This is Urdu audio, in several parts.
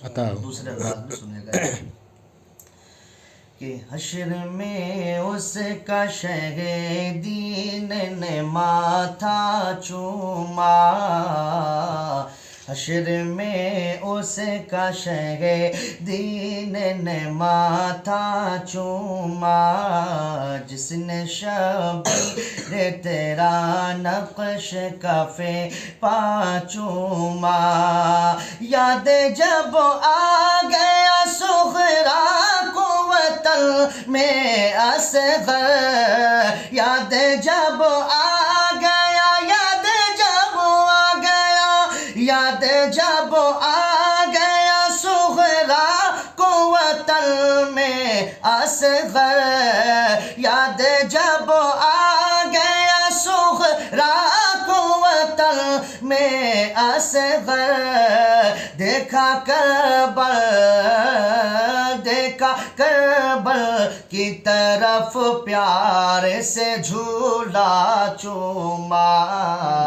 دوسرے انداز میں سنے گا کہ حشر میں اس کا شہیدین نے ماتھا چوما، حشر میں اس کا شہیدین نے ماتھا چوما، جس نے شبیر تیرا نقش کف پا چوما، یاد جب آ گیا صغرا کو وطن میں اصغر، یاد جب آ گیا، یاد جب آ گیا، یاد جب آ گیا صغرا کو وطن میں اصغر، یاد جب آ گیا صغرا کو وطن میں اصغر، دیکھا کربل، دیکھا کربل کی طرف پیار سے جھولا چوما،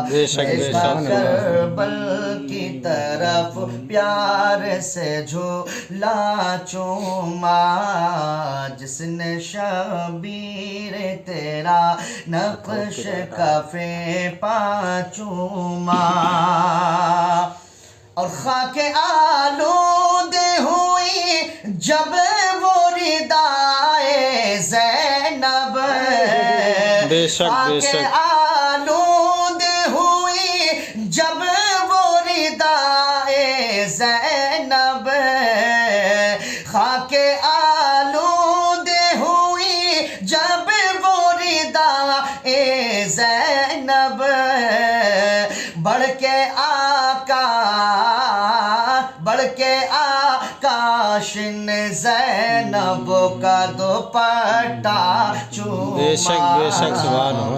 دیکھا کربل کی طرف پیار سے جھولا چوما، جس نے شبیر تیرا نقش کف پا چوما، اور خاک آلود ہوئی جب وہ ردائے زینب، خاک آلود ہوئی جب وہ ردائے زینب، خاک آلود ہوئی جب وہ ردائے زینب، بڑھ کے آقا، بڑھ کے آقا شن زینب کا دوپٹہ چوما،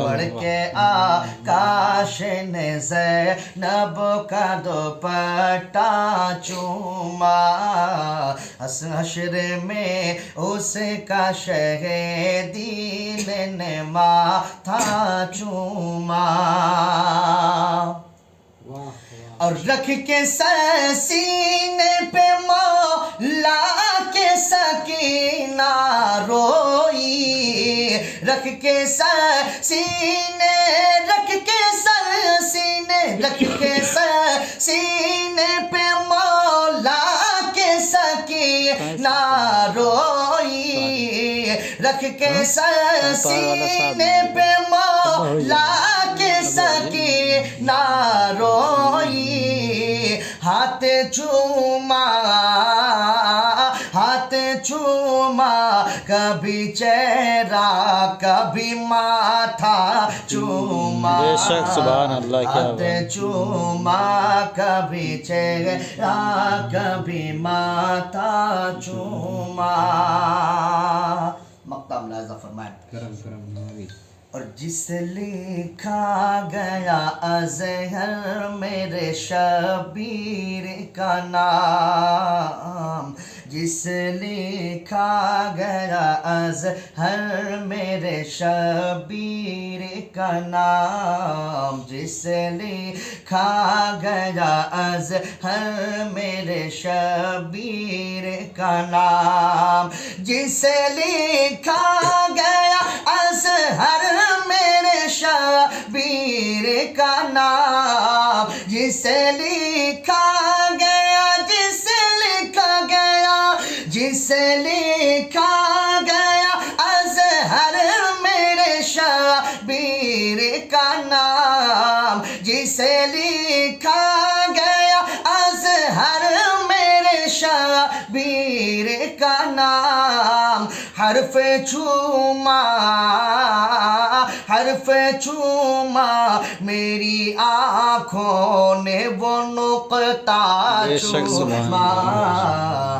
بڑھ کے آقا شن زینب کا دوپٹہ چوما، حشر میں اس کا شہیدین نے ماتھا چوما، اور رکھ کے سر سینے پہ مولا کے سکینہ روئی، رکھ کے سر سینے، رکھ کے سر سینے، رکھ کے سر سینے پہ مولا کے سکینہ روئی، رکھ کے سر سینے پہ مولا کے سکینہ روئی، ہاتھ چوما، ہاتھ چوما، کبھی چہرہ کبھی ماتھا چوما، ہاتھ چوما، کبھی چہرہ کبھی ماتھا چوما، مقطع ملاحظہ فرمائیں، اور جس لکھا گیا اظہر میرے شبیر کا نام، جس لکھا گیا اظہر میرے شبیر کا نام، جس لکھا گیا اظہر میرے شبیر کا نام، جس لکھا گیا اظہر میرے شبیر کا نام، جس لکھا گیا، جس لکھا گیا، جس لکھا گیا اظہر میرے شبیر کا نام، جس لکھا گیا اظہر میرے شبیر کا نام، حرف چوما، حرف چوما، میری آنکھوں نے وہ نقطہ چوما،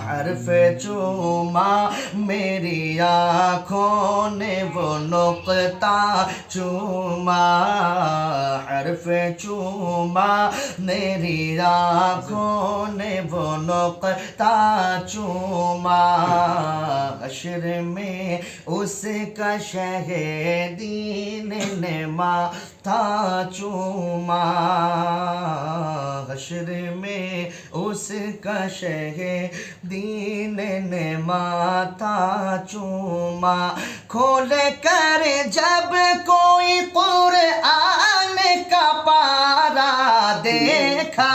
حرف چوما، میری آنکھوں نے وہ نقطہ چوما، حرف چوما، میری آنکھوں نے وہ نقطہ چوما، حشر میں اس کا شہیدین نے ماتھا چوما حشر میں اس کا شہیدین نے ماتھا چوما کھول کر جب کوئی قرآن کا پارا دیکھا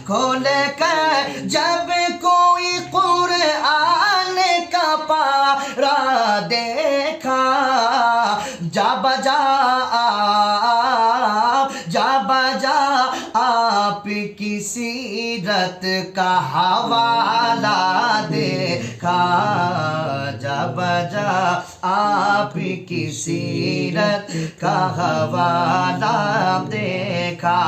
کھول کر جب کوئی قرآن کا پارا دیکھا جا بجا آپ کی سیرت کا حوالہ دیکھا جا بجا آپ کی سیرت کا حوالہ دیکھا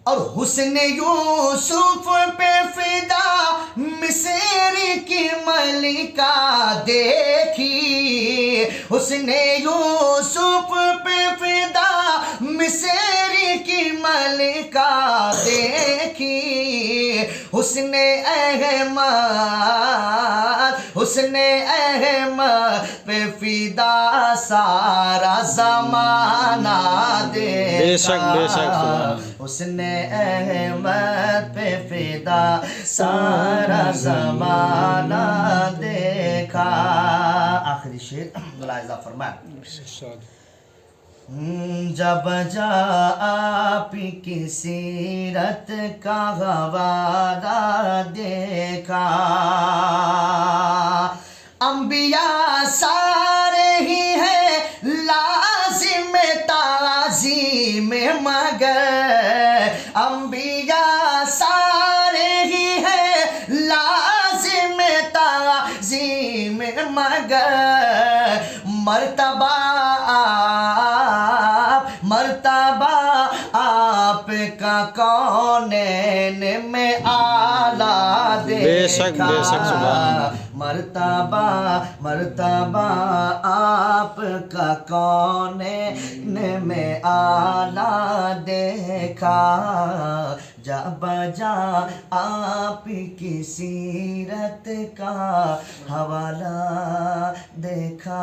اور حسن یوسف پہ فدا مصر کی ملکہ دیکھی حسن یوسف پہ فدا مصر کی ملکہ دیکھی حسن احمد پہ فدا سارا زمانہ دیکھا حسن احمد پہ فدا سارا زمانہ دیکھا آخری شعر ملاحظہ فرمائیں جب جا آپ کی سیرت کا حوالہ دیکھا انبیاء سارے ہی ہیں لازم تعظیم مگر انبیاء سارے ہی ہیں لازم تعظیم مگر مرتبہ آپ کا کونین میں اعلیٰ دیکھا مرتبہ آپ کا کونین میں اعلیٰ دیکھا جا بجا آپ کی سیرت کا حوالہ دیکھا